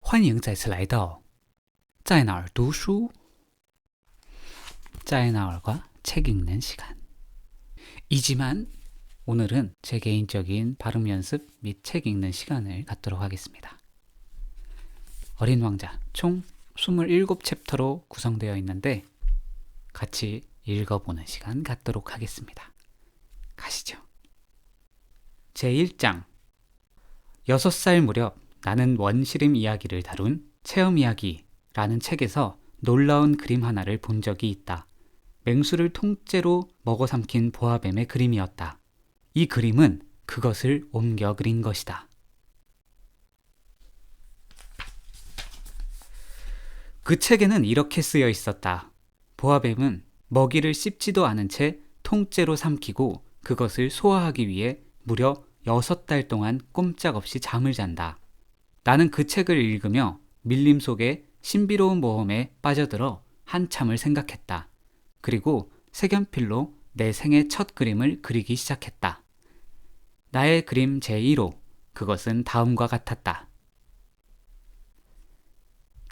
欢迎再次来到在哪儿读书? 짜이나얼과 책 읽는 시간. 이지만 오늘은 제 개인적인 발음 연습 및 책 읽는 시간을 갖도록 하겠습니다. 어린 왕자 총 27챕터로 구성되어 있는데 같이 읽어보는 시간 갖도록 하겠습니다. 가시죠. 제1장 6살 무렵 나는 원시림 이야기를 다룬 체험 이야기라는 책에서 놀라운 그림 하나를 본 적이 있다. 맹수를 통째로 먹어 삼킨 보아뱀의 그림이었다. 이 그림은 그것을 옮겨 그린 것이다. 그 책에는 이렇게 쓰여 있었다. 보아뱀은 먹이를 씹지도 않은 채 통째로 삼키고 그것을 소화하기 위해 무려 6달 동안 꼼짝없이 잠을 잔다. 나는 그 책을 읽으며 밀림 속에 신비로운 모험에 빠져들어 한참을 생각했다. 그리고 색연필로 내 생애 첫 그림을 그리기 시작했다. 나의 그림 제1호, 그것은 다음과 같았다.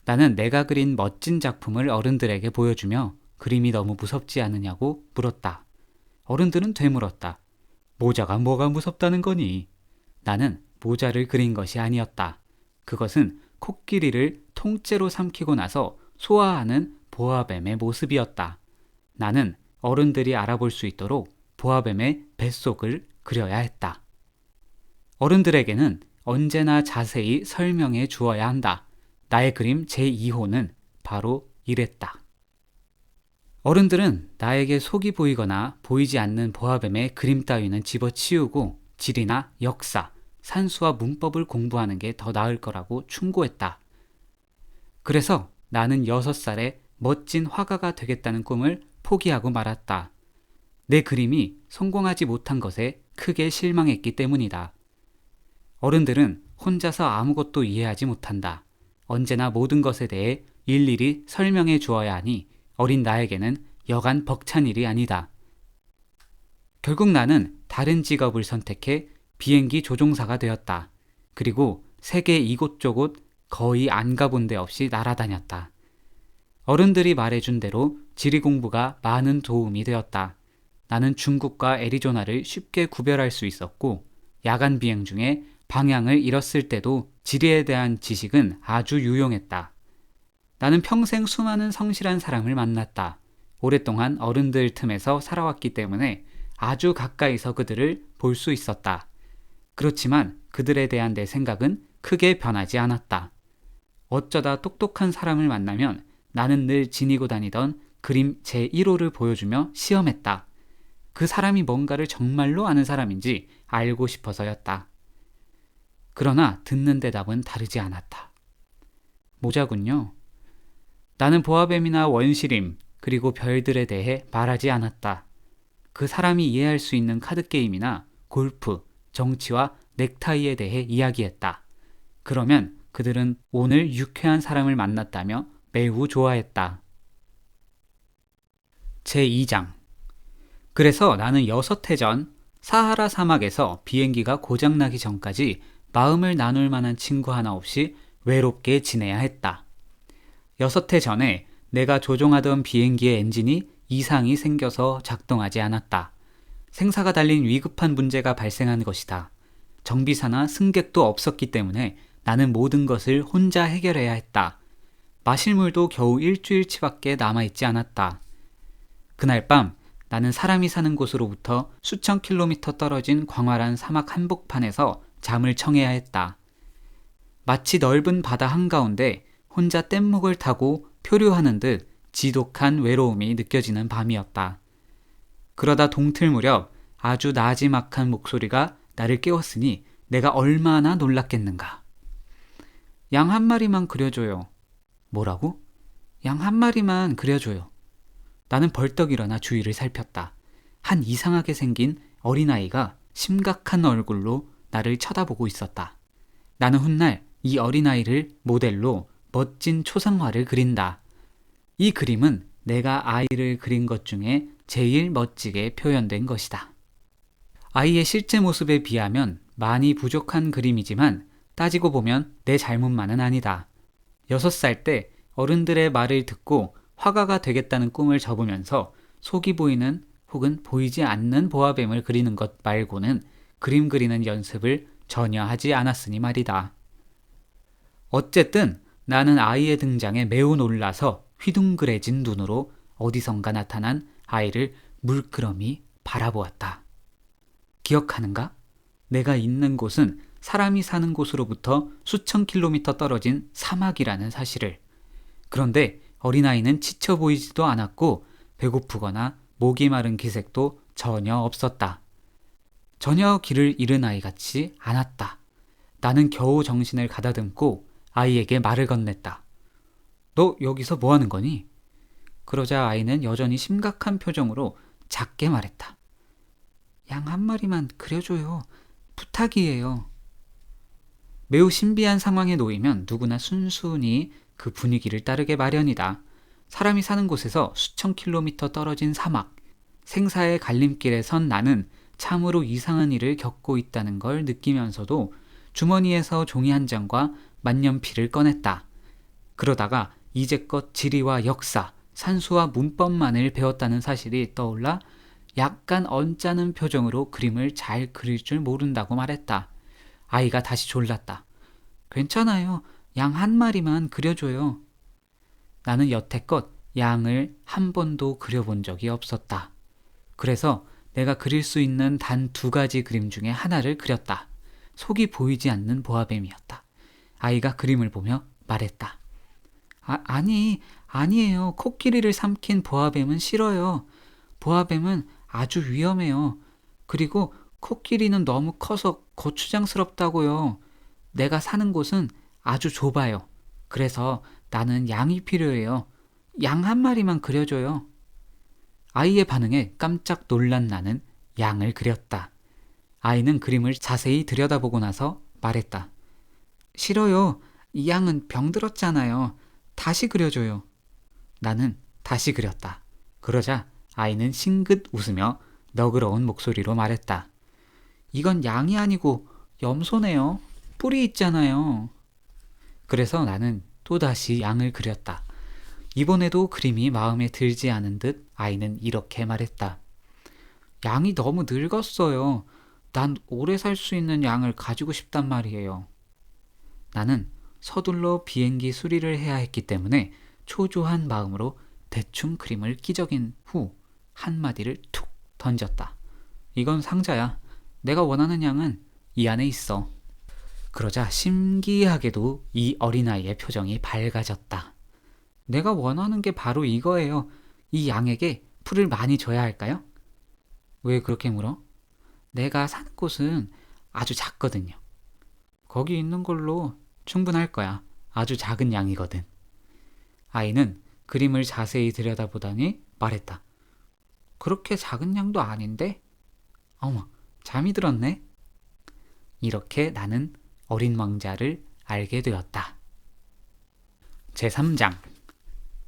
나는 내가 그린 멋진 작품을 어른들에게 보여주며 그림이 너무 무섭지 않으냐고 물었다. 어른들은 되물었다. 모자가 뭐가 무섭다는 거니? 나는 모자를 그린 것이 아니었다. 그것은 코끼리를 통째로 삼키고 나서 소화하는 보아뱀의 모습이었다. 나는 어른들이 알아볼 수 있도록 보아뱀의 뱃속을 그려야 했다. 어른들에게는 언제나 자세히 설명해 주어야 한다. 나의 그림 제2호는 바로 이랬다. 어른들은 나에게 속이 보이거나 보이지 않는 보아뱀의 그림 따위는 집어치우고 지리나 역사, 산수와 문법을 공부하는 게 더 나을 거라고 충고했다. 그래서 나는 6살에 멋진 화가가 되겠다는 꿈을 포기하고 말았다. 내 그림이 성공하지 못한 것에 크게 실망했기 때문이다. 어른들은 혼자서 아무것도 이해하지 못한다. 언제나 모든 것에 대해 일일이 설명해 주어야 하니 어린 나에게는 여간 벅찬 일이 아니다. 결국 나는 다른 직업을 선택해 비행기 조종사가 되었다. 그리고 세계 이곳저곳 거의 안 가본 데 없이 날아다녔다. 어른들이 말해준 대로 지리 공부가 많은 도움이 되었다. 나는 중국과 애리조나를 쉽게 구별할 수 있었고 야간 비행 중에 방향을 잃었을 때도 지리에 대한 지식은 아주 유용했다. 나는 평생 수많은 성실한 사람을 만났다. 오랫동안 어른들 틈에서 살아왔기 때문에 아주 가까이서 그들을 볼 수 있었다. 그렇지만 그들에 대한 내 생각은 크게 변하지 않았다. 어쩌다 똑똑한 사람을 만나면 나는 늘 지니고 다니던 그림 제1호를 보여주며 시험했다. 그 사람이 뭔가를 정말로 아는 사람인지 알고 싶어서였다. 그러나 듣는 대답은 다르지 않았다. 모자군요. 나는 보아뱀이나 원시림 그리고 별들에 대해 말하지 않았다. 그 사람이 이해할 수 있는 카드게임이나 골프, 정치와 넥타이에 대해 이야기했다. 그러면 그들은 오늘 유쾌한 사람을 만났다며 매우 좋아했다. 제2장. 그래서 나는 6해 전 사하라 사막에서 비행기가 고장나기 전까지 마음을 나눌 만한 친구 하나 없이 외롭게 지내야 했다. 6해 전에 내가 조종하던 비행기의 엔진이 이상이 생겨서 작동하지 않았다. 생사가 달린 위급한 문제가 발생한 것이다. 정비사나 승객도 없었기 때문에 나는 모든 것을 혼자 해결해야 했다. 마실 물도 겨우 일주일치밖에 남아있지 않았다. 그날 밤 나는 사람이 사는 곳으로부터 수천 킬로미터 떨어진 광활한 사막 한복판에서 잠을 청해야 했다. 마치 넓은 바다 한가운데 혼자 뗏목을 타고 표류하는 듯 지독한 외로움이 느껴지는 밤이었다. 그러다 동틀 무렵 아주 나지막한 목소리가 나를 깨웠으니 내가 얼마나 놀랐겠는가. 양 한 마리만 그려줘요. 뭐라고? 양 한 마리만 그려줘요. 나는 벌떡 일어나 주위를 살폈다. 한 이상하게 생긴 어린아이가 심각한 얼굴로 나를 쳐다보고 있었다. 나는 훗날 이 어린아이를 모델로 멋진 초상화를 그린다. 이 그림은 내가 아이를 그린 것 중에 제일 멋지게 표현된 것이다. 아이의 실제 모습에 비하면 많이 부족한 그림이지만 따지고 보면 내 잘못만은 아니다. 6살 때 어른들의 말을 듣고 화가가 되겠다는 꿈을 접으면서 속이 보이는 혹은 보이지 않는 보아뱀을 그리는 것 말고는 그림 그리는 연습을 전혀 하지 않았으니 말이다. 어쨌든 나는 아이의 등장에 매우 놀라서 휘둥그레진 눈으로 어디선가 나타난 아이를 물끄러미 바라보았다. 기억하는가? 내가 있는 곳은 사람이 사는 곳으로부터 수천 킬로미터 떨어진 사막이라는 사실을. 그런데 어린아이는 지쳐 보이지도 않았고 배고프거나 목이 마른 기색도 전혀 없었다. 전혀 길을 잃은 아이 같지 않았다. 나는 겨우 정신을 가다듬고 아이에게 말을 건넸다. 너 여기서 뭐 하는 거니? 그러자 아이는 여전히 심각한 표정으로 작게 말했다. 양 한 마리만 그려줘요. 부탁이에요. 매우 신비한 상황에 놓이면 누구나 순순히 그 분위기를 따르게 마련이다. 사람이 사는 곳에서 수천 킬로미터 떨어진 사막, 생사의 갈림길에 선 나는 참으로 이상한 일을 겪고 있다는 걸 느끼면서도 주머니에서 종이 한 장과 만년필을 꺼냈다. 그러다가 이제껏 지리와 역사, 산수와 문법만을 배웠다는 사실이 떠올라 약간 언짢은 표정으로 그림을 잘 그릴 줄 모른다고 말했다. 아이가 다시 졸랐다. 괜찮아요. 양 한 마리만 그려줘요. 나는 여태껏 양을 한 번도 그려본 적이 없었다. 그래서 내가 그릴 수 있는 단 2가지 그림 중에 하나를 그렸다. 속이 보이지 않는 보아뱀이었다. 아이가 그림을 보며 말했다. 아니에요. 코끼리를 삼킨 보아뱀은 싫어요. 보아뱀은 아주 위험해요. 그리고 코끼리는 너무 커서 거추장스럽다고요. 내가 사는 곳은 아주 좁아요. 그래서 나는 양이 필요해요. 양 한 마리만 그려줘요. 아이의 반응에 깜짝 놀란 나는 양을 그렸다. 아이는 그림을 자세히 들여다보고 나서 말했다. 싫어요. 이 양은 병들었잖아요. 다시 그려줘요. 나는 다시 그렸다. 그러자 아이는 싱긋 웃으며 너그러운 목소리로 말했다. 이건 양이 아니고 염소네요. 뿔이 있잖아요. 그래서 나는 또다시 양을 그렸다. 이번에도 그림이 마음에 들지 않은 듯 아이는 이렇게 말했다. 양이 너무 늙었어요. 난 오래 살 수 있는 양을 가지고 싶단 말이에요. 나는 서둘러 비행기 수리를 해야 했기 때문에 초조한 마음으로 대충 그림을 끼적인 후 한마디를 툭 던졌다. 이건 상자야. 내가 원하는 양은 이 안에 있어. 그러자 신기하게도 이 어린아이의 표정이 밝아졌다. 내가 원하는 게 바로 이거예요. 이 양에게 풀을 많이 줘야 할까요? 왜 그렇게 물어? 내가 사는 곳은 아주 작거든요. 거기 있는 걸로 충분할 거야. 아주 작은 양이거든. 아이는 그림을 자세히 들여다보더니 말했다. 그렇게 작은 양도 아닌데? 어머, 잠이 들었네? 이렇게 나는 어린 왕자를 알게 되었다. 제3장.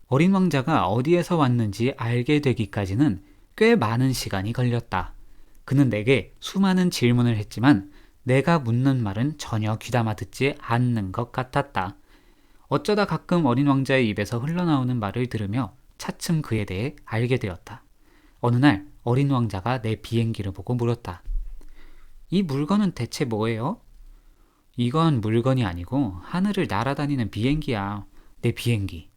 어린 왕자가 어디에서 왔는지 알게 되기까지는 꽤 많은 시간이 걸렸다. 그는 내게 수많은 질문을 했지만 내가 묻는 말은 전혀 귀담아 듣지 않는 것 같았다. 어쩌다 가끔 어린 왕자의 입에서 흘러나오는 말을 들으며 차츰 그에 대해 알게 되었다. 어느 날 어린 왕자가 내 비행기를 보고 물었다. 이 물건은 대체 뭐예요? 이건 물건이 아니고 하늘을 날아다니는 비행기야. 내 비행기.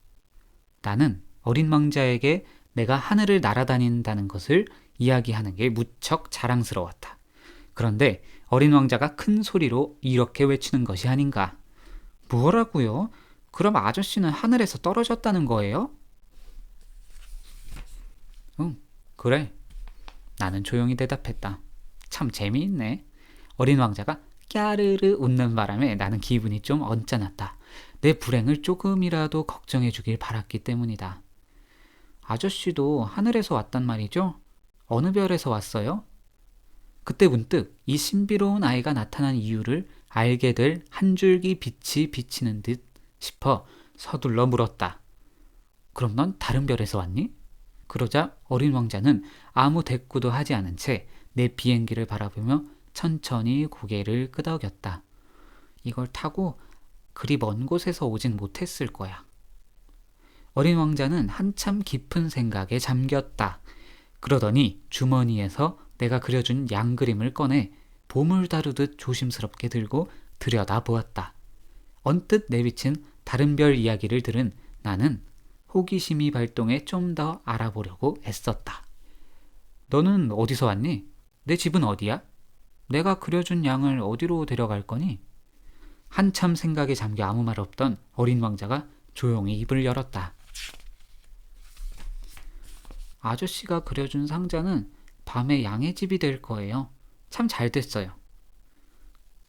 나는 어린 왕자에게 내가 하늘을 날아다닌다는 것을 이야기하는 게 무척 자랑스러웠다. 그런데 어린 왕자가 큰 소리로 이렇게 외치는 것이 아닌가. 뭐라고요? 그럼 아저씨는 하늘에서 떨어졌다는 거예요? 응, 그래. 나는 조용히 대답했다. 참 재미있네. 어린 왕자가 까르르 웃는 바람에 나는 기분이 좀 언짢았다. 내 불행을 조금이라도 걱정해 주길 바랐기 때문이다. 아저씨도 하늘에서 왔단 말이죠? 어느 별에서 왔어요? 그때 문득 이 신비로운 아이가 나타난 이유를 알게 될 한 줄기 빛이 비치는 듯 싶어 서둘러 물었다. 그럼 넌 다른 별에서 왔니? 그러자 어린 왕자는 아무 대꾸도 하지 않은 채 내 비행기를 바라보며 천천히 고개를 끄덕였다. 이걸 타고 그리 먼 곳에서 오진 못했을 거야. 어린 왕자는 한참 깊은 생각에 잠겼다. 그러더니 주머니에서 내가 그려준 양 그림을 꺼내 보물 다루듯 조심스럽게 들고 들여다보았다. 언뜻 내비친 다른 별 이야기를 들은 나는 호기심이 발동해 좀 더 알아보려고 애썼다. 너는 어디서 왔니? 내 집은 어디야? 내가 그려준 양을 어디로 데려갈 거니? 한참 생각에 잠겨 아무 말 없던 어린 왕자가 조용히 입을 열었다. 아저씨가 그려준 상자는 밤에 양의 집이 될 거예요. 참 잘 됐어요.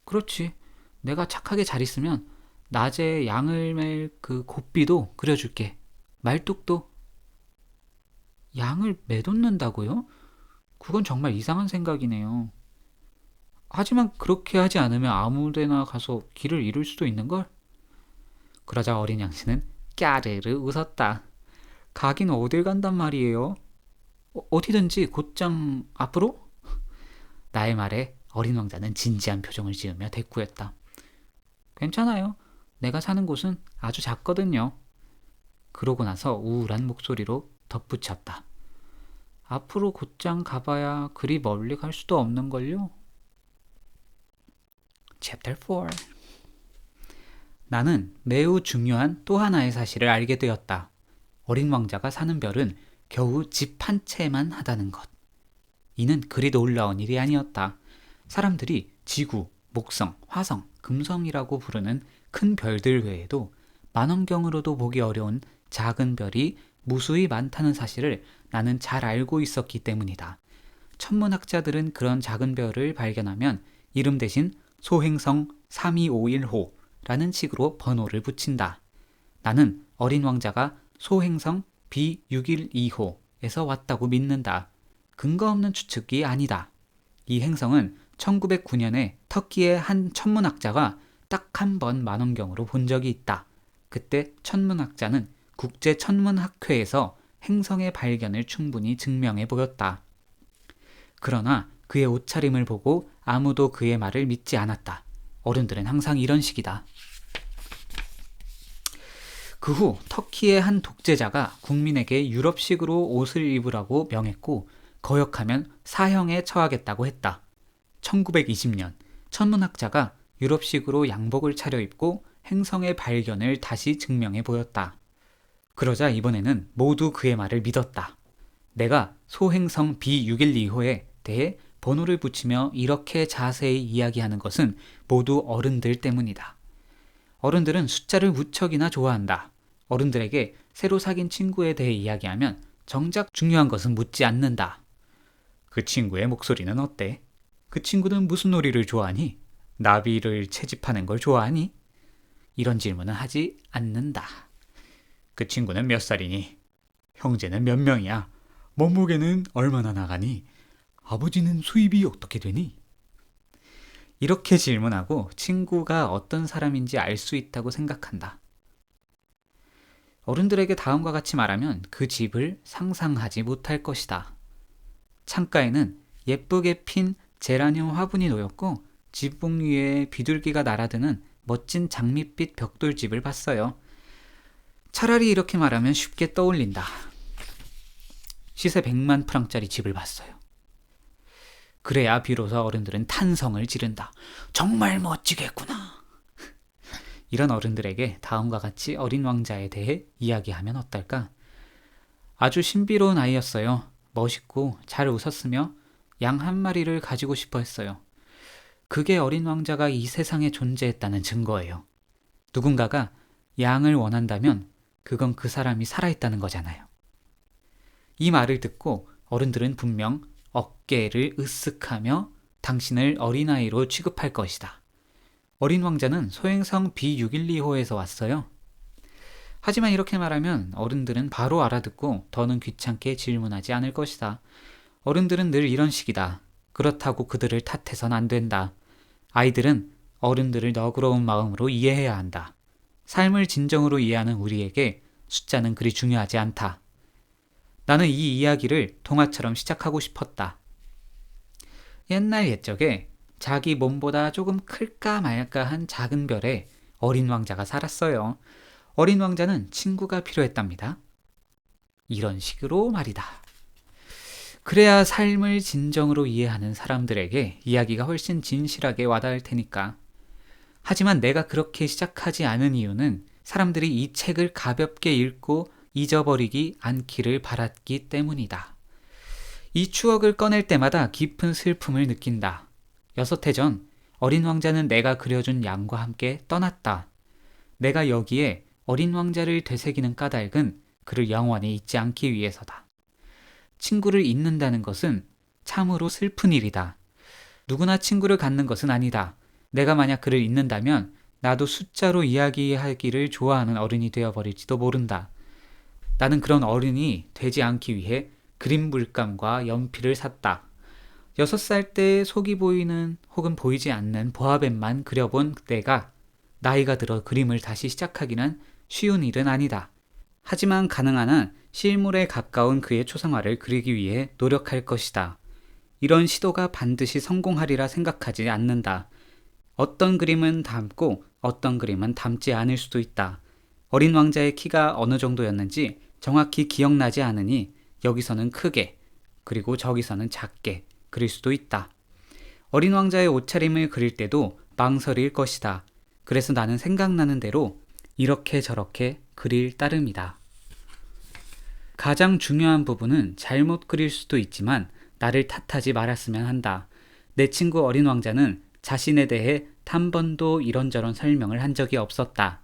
그렇지. 내가 착하게 잘 있으면 낮에 양을 맬 그 고삐도 그려줄게. 말뚝도. 양을 매돋는다고요? 그건 정말 이상한 생각이네요. 하지만 그렇게 하지 않으면 아무데나 가서 길을 잃을 수도 있는걸? 그러자 어린 양씨는 까르르 웃었다. 가긴 어딜 간단 말이에요? 어디든지 곧장 앞으로? 나의 말에 어린 왕자는 진지한 표정을 지으며 대꾸했다. 괜찮아요. 내가 사는 곳은 아주 작거든요. 그러고 나서 우울한 목소리로 덧붙였다. 앞으로 곧장 가봐야 그리 멀리 갈 수도 없는걸요? Chapter 4. 나는 매우 중요한 또 하나의 사실을 알게 되었다. 어린 왕자가 사는 별은 겨우 집 한 채만 하다는 것. 이는 그리 놀라운 일이 아니었다. 사람들이 지구, 목성, 화성, 금성이라고 부르는 큰 별들 외에도 만원경으로도 보기 어려운 작은 별이 무수히 많다는 사실을 나는 잘 알고 있었기 때문이다. 천문학자들은 그런 작은 별을 발견하면 이름 대신 소행성 3251호라는 식으로 번호를 붙인다. 나는 어린 왕자가 소행성 B612호에서 왔다고 믿는다. 근거 없는 추측이 아니다. 이 행성은 1909년에 터키의 한 천문학자가 딱 한 번 만원경으로 본 적이 있다. 그때 천문학자는 국제천문학회에서 행성의 발견을 충분히 증명해 보였다. 그러나 그의 옷차림을 보고 아무도 그의 말을 믿지 않았다. 어른들은 항상 이런 식이다. 그 후 터키의 한 독재자가 국민에게 유럽식으로 옷을 입으라고 명했고 거역하면 사형에 처하겠다고 했다. 1920년 천문학자가 유럽식으로 양복을 차려입고 행성의 발견을 다시 증명해 보였다. 그러자 이번에는 모두 그의 말을 믿었다. 내가 소행성 B612호에 대해 번호를 붙이며 이렇게 자세히 이야기하는 것은 모두 어른들 때문이다. 어른들은 숫자를 무척이나 좋아한다. 어른들에게 새로 사귄 친구에 대해 이야기하면 정작 중요한 것은 묻지 않는다. 그 친구의 목소리는 어때? 그 친구는 무슨 놀이를 좋아하니? 나비를 채집하는 걸 좋아하니? 이런 질문은 하지 않는다. 그 친구는 몇 살이니? 형제는 몇 명이야? 몸무게는 얼마나 나가니? 아버지는 수입이 어떻게 되니? 이렇게 질문하고 친구가 어떤 사람인지 알 수 있다고 생각한다. 어른들에게 다음과 같이 말하면 그 집을 상상하지 못할 것이다. 창가에는 예쁘게 핀 제라늄 화분이 놓였고 지붕 위에 비둘기가 날아드는 멋진 장밋빛 벽돌집을 봤어요. 차라리 이렇게 말하면 쉽게 떠올린다. 시세 100만 프랑짜리 집을 봤어요. 그래야 비로소 어른들은 탄성을 지른다. 정말 멋지겠구나. 이런 어른들에게 다음과 같이 어린 왕자에 대해 이야기하면 어떨까? 아주 신비로운 아이였어요. 멋있고 잘 웃었으며 양 한 마리를 가지고 싶어 했어요. 그게 어린 왕자가 이 세상에 존재했다는 증거예요. 누군가가 양을 원한다면 그건 그 사람이 살아있다는 거잖아요. 이 말을 듣고 어른들은 분명 어깨를 으쓱하며 당신을 어린아이로 취급할 것이다. 어린 왕자는 소행성 B612호에서 왔어요. 하지만 이렇게 말하면 어른들은 바로 알아듣고 더는 귀찮게 질문하지 않을 것이다. 어른들은 늘 이런 식이다. 그렇다고 그들을 탓해선 안 된다. 아이들은 어른들을 너그러운 마음으로 이해해야 한다. 삶을 진정으로 이해하는 우리에게 숫자는 그리 중요하지 않다. 나는 이 이야기를 동화처럼 시작하고 싶었다. 옛날 옛적에 자기 몸보다 조금 클까 말까 한 작은 별에 어린 왕자가 살았어요. 어린 왕자는 친구가 필요했답니다. 이런 식으로 말이다. 그래야 삶을 진정으로 이해하는 사람들에게 이야기가 훨씬 진실하게 와닿을 테니까. 하지만 내가 그렇게 시작하지 않은 이유는 사람들이 이 책을 가볍게 읽고 잊어버리기 않기를 바랐기 때문이다. 이 추억을 꺼낼 때마다 깊은 슬픔을 느낀다. 6해 전 어린 왕자는 내가 그려준 양과 함께 떠났다. 내가 여기에 어린 왕자를 되새기는 까닭은 그를 영원히 잊지 않기 위해서다. 친구를 잊는다는 것은 참으로 슬픈 일이다. 누구나 친구를 갖는 것은 아니다. 내가 만약 그를 잊는다면 나도 숫자로 이야기하기를 좋아하는 어른이 되어버릴지도 모른다. 나는 그런 어른이 되지 않기 위해 그림 물감과 연필을 샀다. 6살 때 속이 보이는 혹은 보이지 않는 보아뱀만 그려본 내가 나이가 들어 그림을 다시 시작하기는 쉬운 일은 아니다. 하지만 가능한 한 실물에 가까운 그의 초상화를 그리기 위해 노력할 것이다. 이런 시도가 반드시 성공하리라 생각하지 않는다. 어떤 그림은 담고 어떤 그림은 담지 않을 수도 있다. 어린 왕자의 키가 어느 정도였는지 정확히 기억나지 않으니 여기서는 크게, 그리고 저기서는 작게 그릴 수도 있다. 어린 왕자의 옷차림을 그릴 때도 망설일 것이다. 그래서 나는 생각나는 대로 이렇게 저렇게 그릴 따름이다. 가장 중요한 부분은 잘못 그릴 수도 있지만 나를 탓하지 말았으면 한다. 내 친구 어린 왕자는 자신에 대해 단 번도 이런저런 설명을 한 적이 없었다.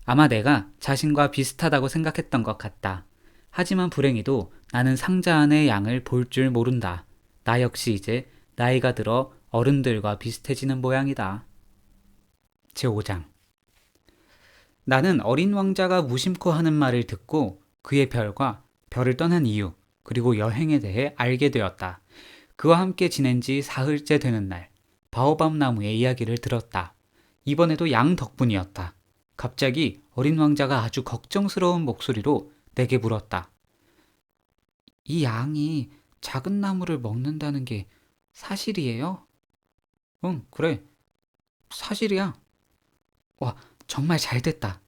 아마 내가 자신과 비슷하다고 생각했던 것 같다. 하지만 불행히도 나는 상자 안의 양을 볼 줄 모른다. 나 역시 이제 나이가 들어 어른들과 비슷해지는 모양이다. 제5장. 나는 어린 왕자가 무심코 하는 말을 듣고 그의 별과 별을 떠난 이유, 그리고 여행에 대해 알게 되었다. 그와 함께 지낸 지 사흘째 되는 날, 바오밥 나무의 이야기를 들었다. 이번에도 양 덕분이었다. 갑자기 어린 왕자가 아주 걱정스러운 목소리로 내게 물었다. 이 양이 작은 나무를 먹는다는 게 사실이에요? 응, 그래. 사실이야. 와, 정말 잘 됐다.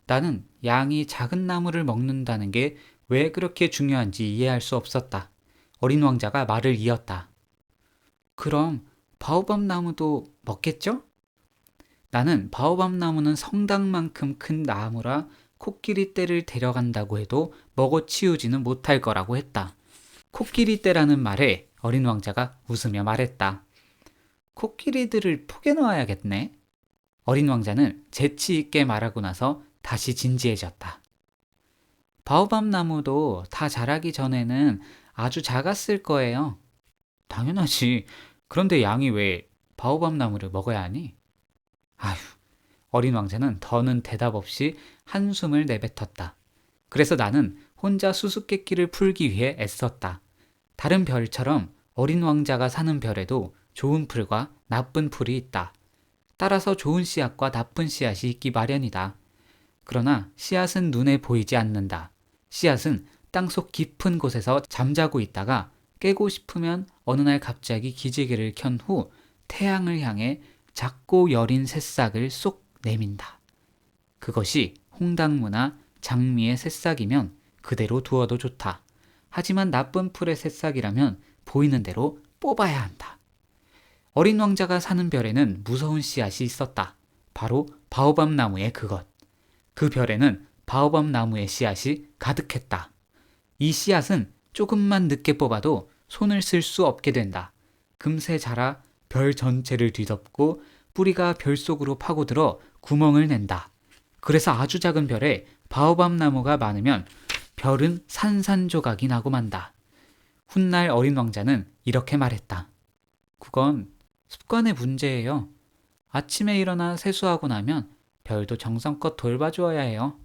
나는 양이 작은 나무를 먹는다는 게 왜 그렇게 중요한지 이해할 수 없었다. 어린 왕자가 말을 이었다. 그럼 바오밥 나무도 먹겠죠? 나는 바오밥 나무는 성당만큼 큰 나무라 코끼리 떼를 데려간다고 해도 먹어치우지는 못할 거라고 했다. 코끼리 떼라는 말에 어린 왕자가 웃으며 말했다. 코끼리들을 포개 놓아야겠네. 어린 왕자는 재치 있게 말하고 나서 다시 진지해졌다. 바오밥 나무도 다 자라기 전에는 아주 작았을 거예요. 당연하지. 그런데 양이 왜 바오밥 나무를 먹어야 하니? 아휴, 어린 왕자는 더는 대답 없이 한숨을 내뱉었다. 그래서 나는 혼자 수수께끼를 풀기 위해 애썼다. 다른 별처럼 어린 왕자가 사는 별에도 좋은 풀과 나쁜 풀이 있다. 따라서 좋은 씨앗과 나쁜 씨앗이 있기 마련이다. 그러나 씨앗은 눈에 보이지 않는다. 씨앗은 땅속 깊은 곳에서 잠자고 있다가 깨고 싶으면 어느 날 갑자기 기지개를 켠 후 태양을 향해 작고 여린 새싹을 쏙 내민다. 그것이 홍당무나 장미의 새싹이면 그대로 두어도 좋다. 하지만 나쁜 풀의 새싹이라면 보이는 대로 뽑아야 한다. 어린 왕자가 사는 별에는 무서운 씨앗이 있었다. 바로 바오밥 나무의 그것. 그 별에는 바오밥 나무의 씨앗이 가득했다. 이 씨앗은 조금만 늦게 뽑아도 손을 쓸 수 없게 된다. 금세 자라 별 전체를 뒤덮고 뿌리가 별 속으로 파고들어 구멍을 낸다. 그래서 아주 작은 별에 바오밥 나무가 많으면 별은 산산조각이 나고 만다. 훗날 어린 왕자는 이렇게 말했다. 그건 습관의 문제예요. 아침에 일어나 세수하고 나면 별도 정성껏 돌봐주어야 해요.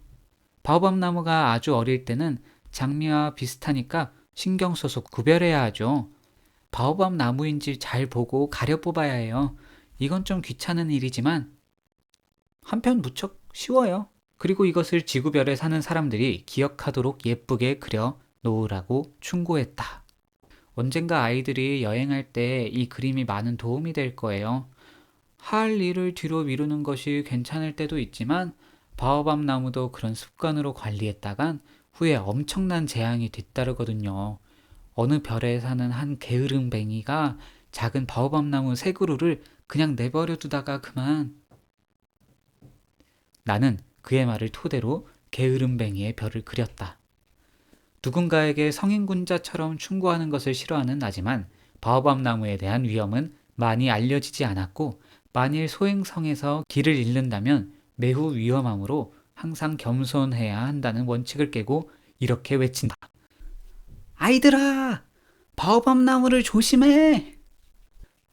바오밥 나무가 아주 어릴 때는 장미와 비슷하니까 신경 써서 구별해야 하죠. 바오밥 나무인지 잘 보고 가려 뽑아야 해요. 이건 좀 귀찮은 일이지만 한편 무척 쉬워요. 그리고 이것을 지구별에 사는 사람들이 기억하도록 예쁘게 그려 놓으라고 충고했다. 언젠가 아이들이 여행할 때 이 그림이 많은 도움이 될 거예요. 할 일을 뒤로 미루는 것이 괜찮을 때도 있지만 바오밥 나무도 그런 습관으로 관리했다간 후에 엄청난 재앙이 뒤따르거든요. 어느 별에 사는 한 게으름뱅이가 작은 바오밥 나무 세 그루를 그냥 내버려 두다가 그만. 나는 그의 말을 토대로 게으름뱅이의 별을 그렸다. 누군가에게 성인군자처럼 충고하는 것을 싫어하는 나지만 바오밥 나무에 대한 위험은 많이 알려지지 않았고 만일 소행성에서 길을 잃는다면 매우 위험하므로 항상 겸손해야 한다는 원칙을 깨고 이렇게 외친다. 아이들아! 바오밥 나무를 조심해!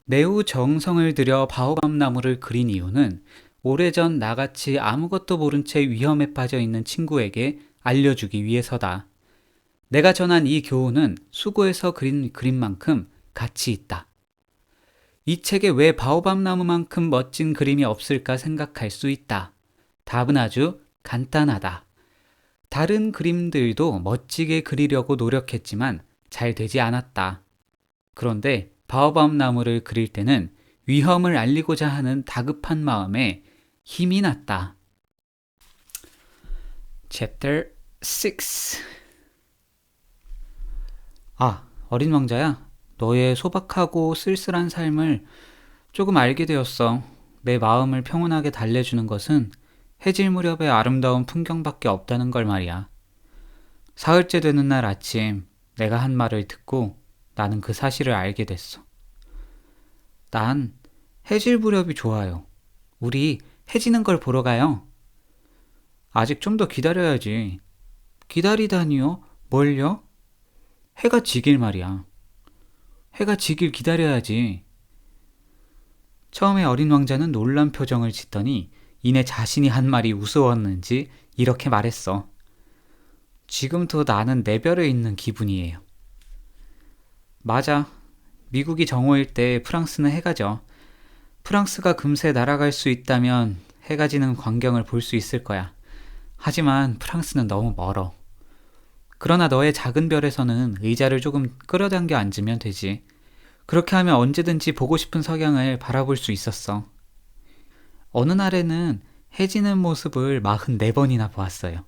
매우 정성을 들여 바오밥 나무를 그린 이유는 오래전 나같이 아무것도 모른 채 위험에 빠져 있는 친구에게 알려주기 위해서다. 내가 전한 이 교훈은 수고해서 그린 그림만큼 가치 있다. 이 책에 왜 바오밥 나무만큼 멋진 그림이 없을까 생각할 수 있다. 답은 아주 간단하다. 다른 그림들도 멋지게 그리려고 노력했지만 잘 되지 않았다. 그런데 바오밥 나무를 그릴 때는 위험을 알리고자 하는 다급한 마음에 힘이 났다. Chapter 6. 어린 왕자야. 너의 소박하고 쓸쓸한 삶을 조금 알게 되었어. 내 마음을 평온하게 달래주는 것은 해질 무렵의 아름다운 풍경밖에 없다는 걸 말이야. 사흘째 되는 날 아침, 내가 한 말을 듣고 나는 그 사실을 알게 됐어. 난 해질 무렵이 좋아요. 우리 해지는 걸 보러 가요. 아직 좀 더 기다려야지. 기다리다니요? 뭘요? 해가 지길 말이야. 해가 지길 기다려야지. 처음에 어린 왕자는 놀란 표정을 짓더니 이내 자신이 한 말이 우스웠는지 이렇게 말했어. 지금도 나는 내 별에 있는 기분이에요. 맞아. 미국이 정오일 때 프랑스는 해가 져. 프랑스가 금세 날아갈 수 있다면 해가 지는 광경을 볼 수 있을 거야. 하지만 프랑스는 너무 멀어. 그러나 너의 작은 별에서는 의자를 조금 끌어당겨 앉으면 되지. 그렇게 하면 언제든지 보고 싶은 석양을 바라볼 수 있었어. 어느 날에는 해 지는 모습을 44번이나 보았어요.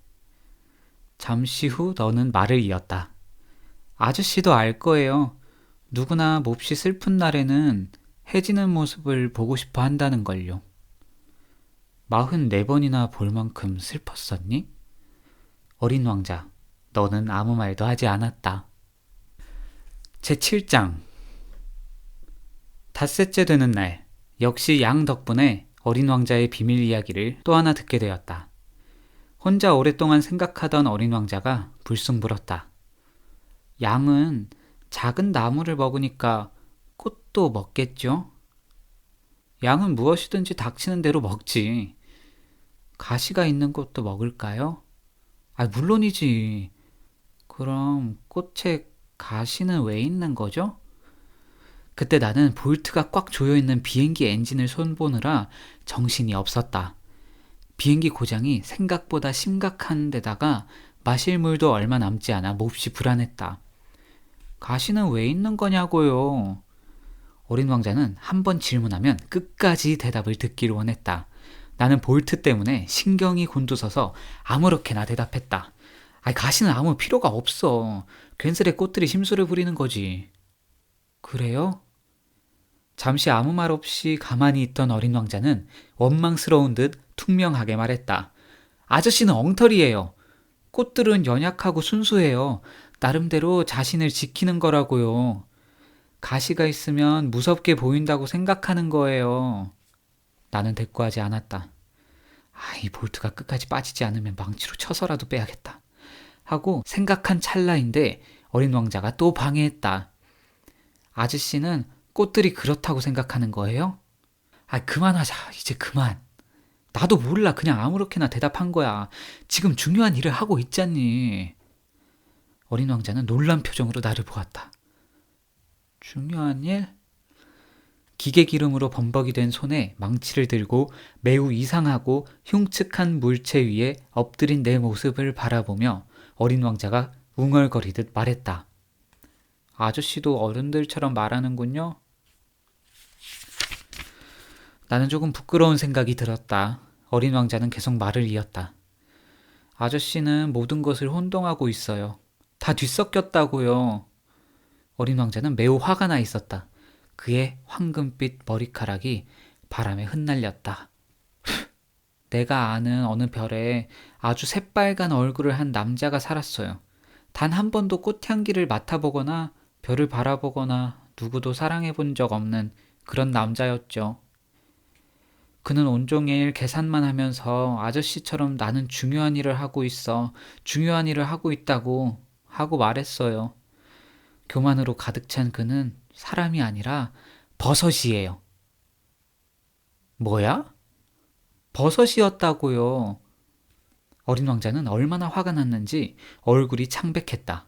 잠시 후 너는 말을 이었다. 아저씨도 알 거예요. 누구나 몹시 슬픈 날에는 해 지는 모습을 보고 싶어 한다는 걸요. 44번이나 볼 만큼 슬펐었니? 어린 왕자, 너는 아무 말도 하지 않았다. 제7장. 닷새째 되는 날, 역시 양 덕분에 어린 왕자의 비밀 이야기를 또 하나 듣게 되었다. 혼자 오랫동안 생각하던 어린 왕자가 불쑥 물었다. 양은 작은 나무를 먹으니까 꽃도 먹겠죠? 양은 무엇이든지 닥치는 대로 먹지. 가시가 있는 꽃도 먹을까요? 물론이지. 그럼 꽃에 가시는 왜 있는 거죠? 그때 나는 볼트가 꽉 조여있는 비행기 엔진을 손보느라 정신이 없었다. 비행기 고장이 생각보다 심각한 데다가 마실 물도 얼마 남지 않아 몹시 불안했다. 가시는 왜 있는 거냐고요? 어린 왕자는 한 번 질문하면 끝까지 대답을 듣기를 원했다. 나는 볼트 때문에 신경이 곤두서서 아무렇게나 대답했다. 가시는 아무 필요가 없어. 괜스레 꽃들이 심술을 부리는 거지. 그래요? 잠시 아무 말 없이 가만히 있던 어린 왕자는 원망스러운 듯 퉁명하게 말했다. 아저씨는 엉터리예요. 꽃들은 연약하고 순수해요. 나름대로 자신을 지키는 거라고요. 가시가 있으면 무섭게 보인다고 생각하는 거예요. 나는 대꾸하지 않았다. 이 볼트가 끝까지 빠지지 않으면 망치로 쳐서라도 빼야겠다. 하고 생각한 찰나인데 어린 왕자가 또 방해했다. 아저씨는 꽃들이 그렇다고 생각하는 거예요? 그만하자. 이제 그만. 나도 몰라. 그냥 아무렇게나 대답한 거야. 지금 중요한 일을 하고 있잖니. 어린 왕자는 놀란 표정으로 나를 보았다. 중요한 일? 기계 기름으로 범벅이 된 손에 망치를 들고 매우 이상하고 흉측한 물체 위에 엎드린 내 모습을 바라보며 어린 왕자가 웅얼거리듯 말했다. 아저씨도 어른들처럼 말하는군요. 나는 조금 부끄러운 생각이 들었다. 어린 왕자는 계속 말을 이었다. 아저씨는 모든 것을 혼동하고 있어요. 다 뒤섞였다고요. 어린 왕자는 매우 화가 나 있었다. 그의 황금빛 머리카락이 바람에 흩날렸다. 내가 아는 어느 별에 아주 새빨간 얼굴을 한 남자가 살았어요. 단 한 번도 꽃향기를 맡아보거나 별을 바라보거나 누구도 사랑해본 적 없는 그런 남자였죠. 그는 온종일 계산만 하면서 아저씨처럼 나는 중요한 일을 하고 있어, 중요한 일을 하고 있다고 하고 말했어요. 교만으로 가득 찬 그는 사람이 아니라 버섯이에요. 뭐야? 버섯이었다고요. 어린 왕자는 얼마나 화가 났는지 얼굴이 창백했다.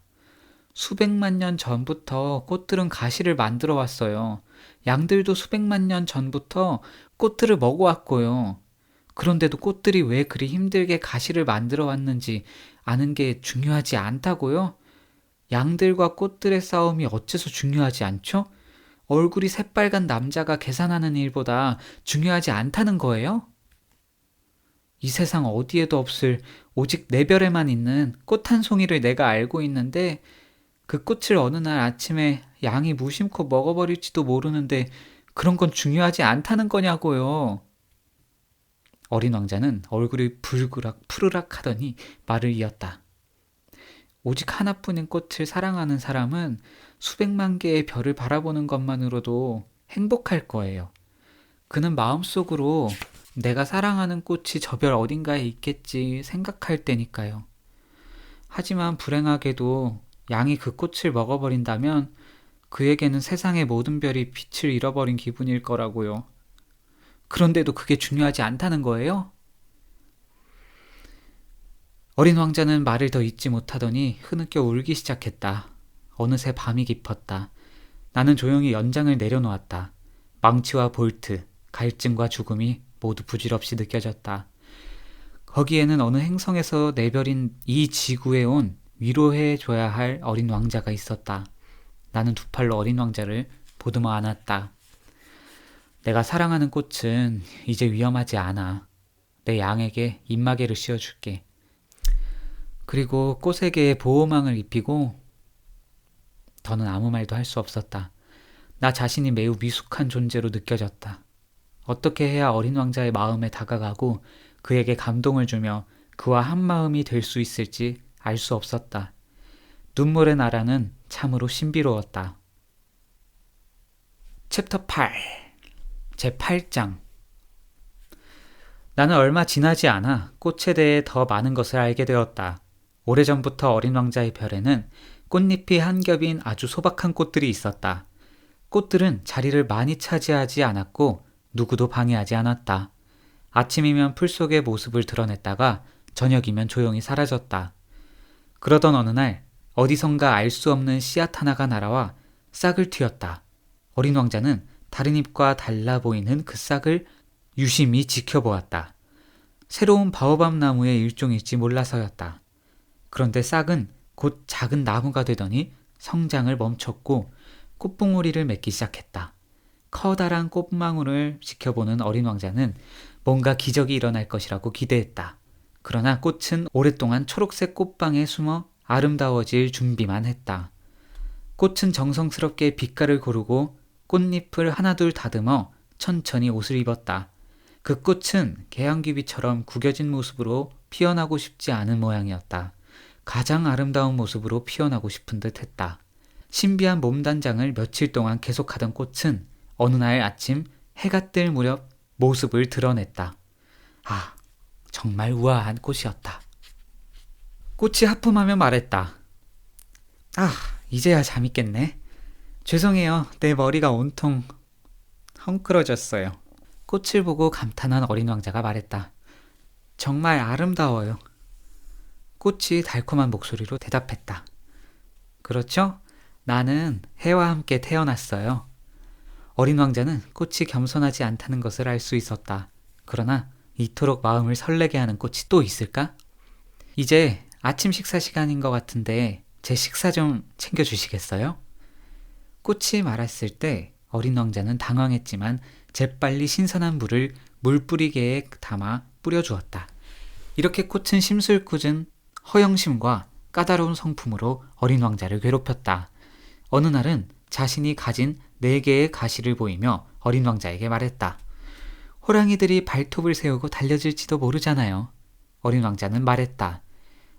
수백만 년 전부터 꽃들은 가시를 만들어 왔어요. 양들도 수백만 년 전부터 꽃들을 먹어왔고요. 그런데도 꽃들이 왜 그리 힘들게 가시를 만들어 왔는지 아는 게 중요하지 않다고요? 양들과 꽃들의 싸움이 어째서 중요하지 않죠? 얼굴이 새빨간 남자가 계산하는 일보다 중요하지 않다는 거예요? 이 세상 어디에도 없을 오직 내 별에만 있는 꽃 한 송이를 내가 알고 있는데 그 꽃을 어느 날 아침에 양이 무심코 먹어버릴지도 모르는데 그런 건 중요하지 않다는 거냐고요. 어린 왕자는 얼굴이 불그락 푸르락 하더니 말을 이었다. 오직 하나뿐인 꽃을 사랑하는 사람은 수백만 개의 별을 바라보는 것만으로도 행복할 거예요. 그는 마음속으로 내가 사랑하는 꽃이 저 별 어딘가에 있겠지 생각할 때니까요. 하지만 불행하게도 양이 그 꽃을 먹어버린다면 그에게는 세상의 모든 별이 빛을 잃어버린 기분일 거라고요. 그런데도 그게 중요하지 않다는 거예요? 어린 왕자는 말을 더 잇지 못하더니 흐느껴 울기 시작했다. 어느새 밤이 깊었다. 나는 조용히 연장을 내려놓았다. 망치와 볼트, 갈증과 죽음이 모두 부질없이 느껴졌다. 거기에는 어느 행성에서 내 별인 이 지구에 온 위로해줘야 할 어린 왕자가 있었다. 나는 두 팔로 어린 왕자를 보듬어 안았다. 내가 사랑하는 꽃은 이제 위험하지 않아. 내 양에게 입마개를 씌워줄게. 그리고 꽃에게 보호망을 입히고 더는 아무 말도 할 수 없었다. 나 자신이 매우 미숙한 존재로 느껴졌다. 어떻게 해야 어린 왕자의 마음에 다가가고 그에게 감동을 주며 그와 한마음이 될 수 있을지 알 수 없었다. 눈물의 나라는 참으로 신비로웠다. 챕터 8 제8장 나는 얼마 지나지 않아 꽃에 대해 더 많은 것을 알게 되었다. 오래전부터 어린 왕자의 별에는 꽃잎이 한 겹인 아주 소박한 꽃들이 있었다. 꽃들은 자리를 많이 차지하지 않았고 누구도 방해하지 않았다. 아침이면 풀 속의 모습을 드러냈다가 저녁이면 조용히 사라졌다. 그러던 어느 날 어디선가 알 수 없는 씨앗 하나가 날아와 싹을 틔웠다. 어린 왕자는 다른 잎과 달라 보이는 그 싹을 유심히 지켜보았다. 새로운 바오밥 나무의 일종일지 몰라서였다. 그런데 싹은 곧 작은 나무가 되더니 성장을 멈췄고 꽃봉오리를 맺기 시작했다. 커다란 꽃망울을 지켜보는 어린 왕자는 뭔가 기적이 일어날 것이라고 기대했다. 그러나 꽃은 오랫동안 초록색 꽃방에 숨어 아름다워질 준비만 했다. 꽃은 정성스럽게 빛깔을 고르고 꽃잎을 하나둘 다듬어 천천히 옷을 입었다. 그 꽃은 개양귀비처럼 구겨진 모습으로 피어나고 싶지 않은 모양이었다. 가장 아름다운 모습으로 피어나고 싶은 듯 했다. 신비한 몸단장을 며칠 동안 계속하던 꽃은 어느 날 아침 해가 뜰 무렵 모습을 드러냈다. 아, 정말 우아한 꽃이었다. 꽃이 하품하며 말했다. 아, 이제야 잠이 깼네. 죄송해요. 내 머리가 온통 헝클어졌어요. 꽃을 보고 감탄한 어린 왕자가 말했다. 정말 아름다워요. 꽃이 달콤한 목소리로 대답했다. 그렇죠? 나는 해와 함께 태어났어요. 어린 왕자는 꽃이 겸손하지 않다는 것을 알 수 있었다. 그러나 이토록 마음을 설레게 하는 꽃이 또 있을까? 이제 아침 식사 시간인 것 같은데 제 식사 좀 챙겨주시겠어요? 꽃이 말했을 때 어린 왕자는 당황했지만 재빨리 신선한 물을 물뿌리개에 담아 뿌려주었다. 이렇게 꽃은 심술궂은 허영심과 까다로운 성품으로 어린 왕자를 괴롭혔다. 어느 날은 자신이 가진 4개의 가시를 보이며 어린 왕자에게 말했다. 호랑이들이 발톱을 세우고 달려질지도 모르잖아요. 어린 왕자는 말했다.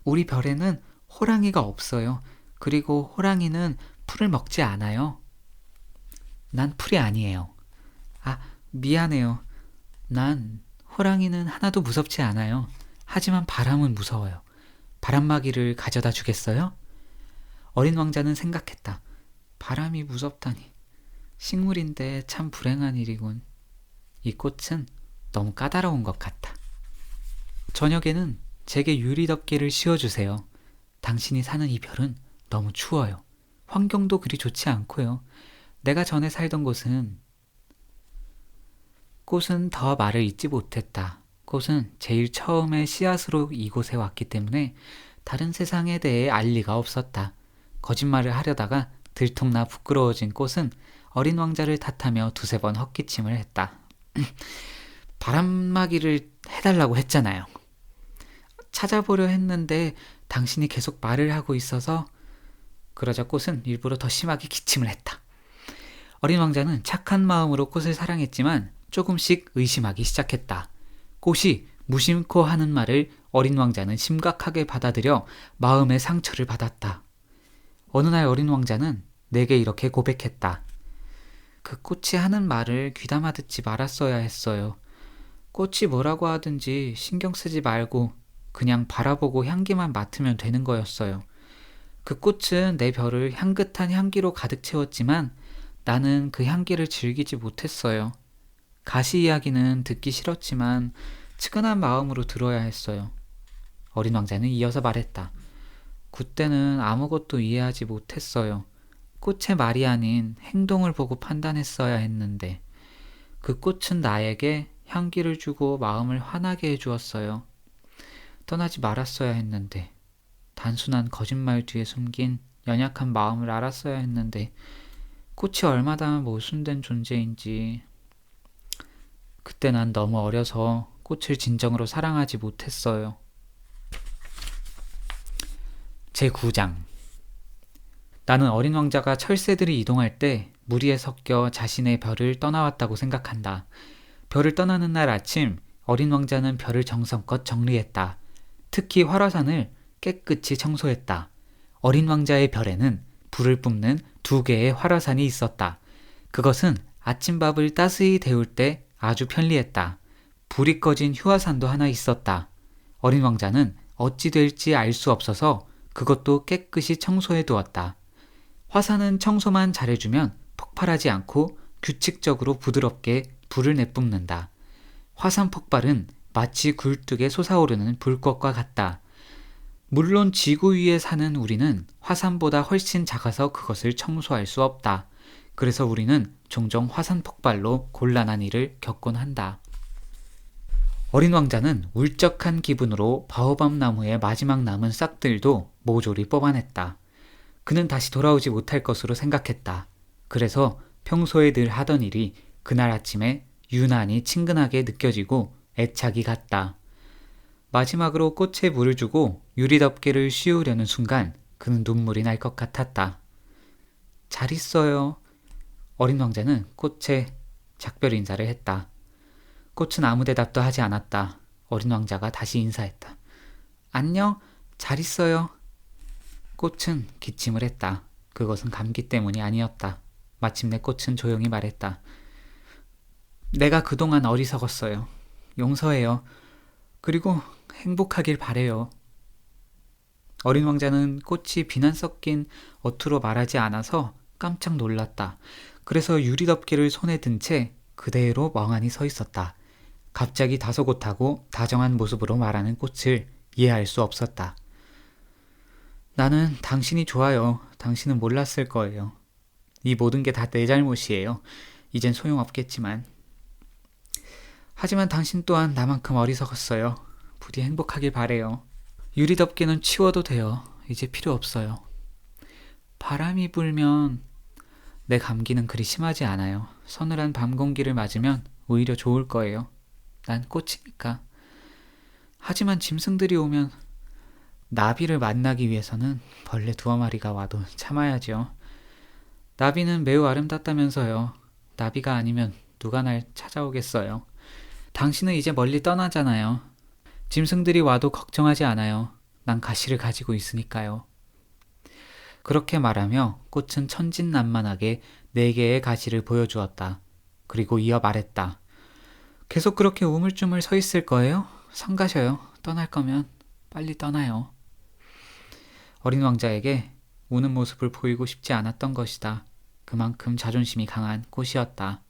우리 별에는 호랑이가 없어요. 그리고 호랑이는 풀을 먹지 않아요. 난 풀이 아니에요. 아, 미안해요. 난 호랑이는 하나도 무섭지 않아요. 하지만 바람은 무서워요. 바람막이를 가져다 주겠어요? 어린 왕자는 생각했다. 바람이 무섭다니. 식물인데 참 불행한 일이군. 이 꽃은 너무 까다로운 것 같아. 저녁에는 제게 유리덮개를 씌워주세요. 당신이 사는 이 별은 너무 추워요. 환경도 그리 좋지 않고요. 내가 전에 살던 곳은... 꽃은 더 말을 잇지 못했다. 꽃은 제일 처음에 씨앗으로 이곳에 왔기 때문에 다른 세상에 대해 알 리가 없었다. 거짓말을 하려다가 들통나 부끄러워진 꽃은 어린 왕자를 탓하며 2-3번 헛기침을 했다. 바람막이를 해달라고 했잖아요. 찾아보려 했는데 당신이 계속 말을 하고 있어서. 그러자 꽃은 일부러 더 심하게 기침을 했다. 어린 왕자는 착한 마음으로 꽃을 사랑했지만 조금씩 의심하기 시작했다. 꽃이 무심코 하는 말을 어린 왕자는 심각하게 받아들여 마음의 상처를 받았다. 어느 날 어린 왕자는 내게 이렇게 고백했다. 그 꽃이 하는 말을 귀담아 듣지 말았어야 했어요. 꽃이 뭐라고 하든지 신경 쓰지 말고 그냥 바라보고 향기만 맡으면 되는 거였어요. 그 꽃은 내 별을 향긋한 향기로 가득 채웠지만 나는 그 향기를 즐기지 못했어요. 가시 이야기는 듣기 싫었지만 측은한 마음으로 들어야 했어요. 어린 왕자는 이어서 말했다. 그때는 아무것도 이해하지 못했어요. 꽃의 말이 아닌 행동을 보고 판단했어야 했는데 그 꽃은 나에게 향기를 주고 마음을 환하게 해주었어요. 떠나지 말았어야 했는데 단순한 거짓말 뒤에 숨긴 연약한 마음을 알았어야 했는데 꽃이 얼마나 모순된 존재인지. 그때 난 너무 어려서 꽃을 진정으로 사랑하지 못했어요. 제9장. 나는 어린 왕자가 철새들이 이동할 때 무리에 섞여 자신의 별을 떠나왔다고 생각한다. 별을 떠나는 날 아침 어린 왕자는 별을 정성껏 정리했다. 특히 활화산을 깨끗이 청소했다. 어린 왕자의 별에는 불을 뿜는 2개의 활화산이 있었다. 그것은 아침밥을 따스히 데울 때 아주 편리했다. 불이 꺼진 휴화산도 하나 있었다. 어린 왕자는 어찌 될지 알 수 없어서 그것도 깨끗이 청소해 두었다. 화산은 청소만 잘해주면 폭발하지 않고 규칙적으로 부드럽게 불을 내뿜는다. 화산 폭발은 마치 굴뚝에 솟아오르는 불꽃과 같다. 물론 지구 위에 사는 우리는 화산보다 훨씬 작아서 그것을 청소할 수 없다. 그래서 우리는 종종 화산 폭발로 곤란한 일을 겪곤 한다. 어린 왕자는 울적한 기분으로 바오밤 나무의 마지막 남은 싹들도 모조리 뽑아냈다. 그는 다시 돌아오지 못할 것으로 생각했다. 그래서 평소에 늘 하던 일이 그날 아침에 유난히 친근하게 느껴지고 애착이 갔다. 마지막으로 꽃에 물을 주고 유리덮개를 씌우려는 순간 그는 눈물이 날 것 같았다. 잘 있어요. 어린 왕자는 꽃에 작별 인사를 했다. 꽃은 아무 대답도 하지 않았다. 어린 왕자가 다시 인사했다. 안녕, 잘 있어요. 꽃은 기침을 했다. 그것은 감기 때문이 아니었다. 마침내 꽃은 조용히 말했다. 내가 그동안 어리석었어요. 용서해요. 그리고 행복하길 바래요. 어린 왕자는 꽃이 비난 섞인 어투로 말하지 않아서 깜짝 놀랐다. 그래서 유리덮개를 손에 든 채 그대로 멍하니 서 있었다. 갑자기 다소곳하고 다정한 모습으로 말하는 꽃을 이해할 수 없었다. 나는 당신이 좋아요. 당신은 몰랐을 거예요. 이 모든 게 다 내 잘못이에요. 이젠 소용없겠지만. 하지만 당신 또한 나만큼 어리석었어요. 부디 행복하길 바래요. 유리덮개는 치워도 돼요. 이제 필요 없어요. 바람이 불면 내 감기는 그리 심하지 않아요. 서늘한 밤 공기를 맞으면 오히려 좋을 거예요. 난 꽃이니까. 하지만 짐승들이 오면 나비를 만나기 위해서는 벌레 2마리가 와도 참아야죠. 나비는 매우 아름답다면서요. 나비가 아니면 누가 날 찾아오겠어요. 당신은 이제 멀리 떠나잖아요. 짐승들이 와도 걱정하지 않아요. 난 가시를 가지고 있으니까요. 그렇게 말하며 꽃은 천진난만하게 4개의 가시를 보여주었다. 그리고 이어 말했다. 계속 그렇게 우물쭈물 서 있을 거예요? 성가셔요. 떠날 거면 빨리 떠나요. 어린 왕자에게 우는 모습을 보이고 싶지 않았던 것이다. 그만큼 자존심이 강한 꽃이었다.